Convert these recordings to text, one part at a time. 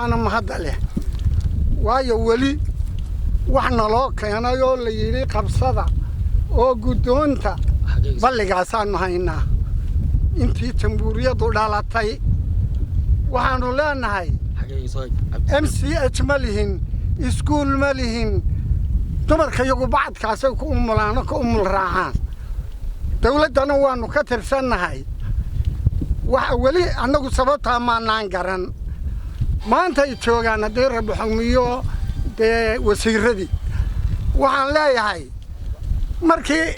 أنا مهدله وايو ولي وحنا لو كنا يقول لي قبصة أو قدونتا بلغاسان هينا intii tambuuriyadu dhalatay waxaanu leenahay MCH ma lihin iskuul ma lihin dumarka iyagu bacadkaas ku umulaano ku umul raacaan dawladana waanu ka tirsannahay waxa wali anagu sababta maanaan garan maanta ay joogaan haday rabo xugmiyo wasiiradii waxaan leeyahay markii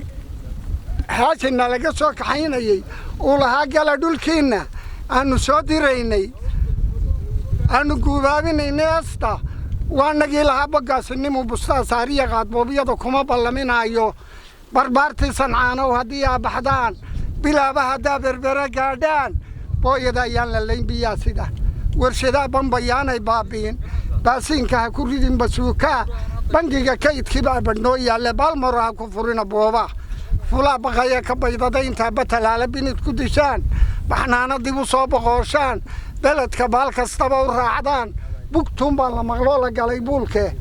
haashina laga soo kaxaynayay ulaha gala dhulkiina aanu soo diraynay aanu guubaabinaynay asta waanagii lahaa bagaasnimu bustaa saariya qaadboobiyada kuma ballaminayo barbaartii sancaano haddii aa baxdaan bilaaba haddaa berbera gaadhaan booyada ayaan la layn biyaa sida warshadaha bambayaanay baabiin baasiinka ha ku ridin basuukaa bangiga kaydkii baa badhnoo yaalle baalmaro ha ku furina booba فلا بقايا كبيضتين تابت على بنت كدشان بحنا ندي مصاب غوشان بلد كبال كستبا ورعدان بكتم بالله مغلولة قليبولك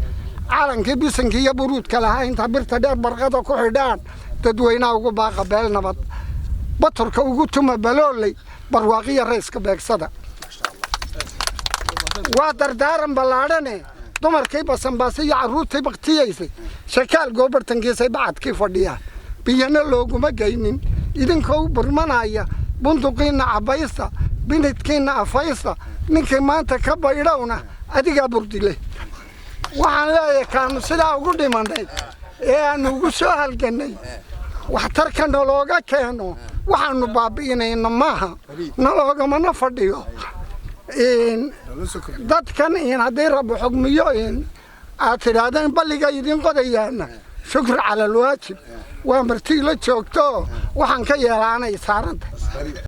عالن كبيسن كي يبرود كلها انت برتدار برغدا كحدان تدوينا وقباقة بال نبط بطرك وقتم بلولي برواقية رئيس كباك صدا وادر دارن بلادني دمر كيبا سنباسي عروض تبقتيسي شكال قوبر تنكيسي بعد كيف وديها بيانا لوغو ما جاينين إذن كو برمانايا بندقينا عبايسا بنتكينا عفايسا نكي ما انتا كبايرونا أديقا بردلي وحان لا يكامو سلا وقودي مانداي نوغو سوهال جناي وحتركا نلوغا كيانو وحان نبابينا إنماها نلوغا ما نفرديو داد كان هدي ربو حكميو اعتراضان بلغا يدين قديانا شكر على الواجب ومرتي لا joogto waxaan ka yeelaanay saaranta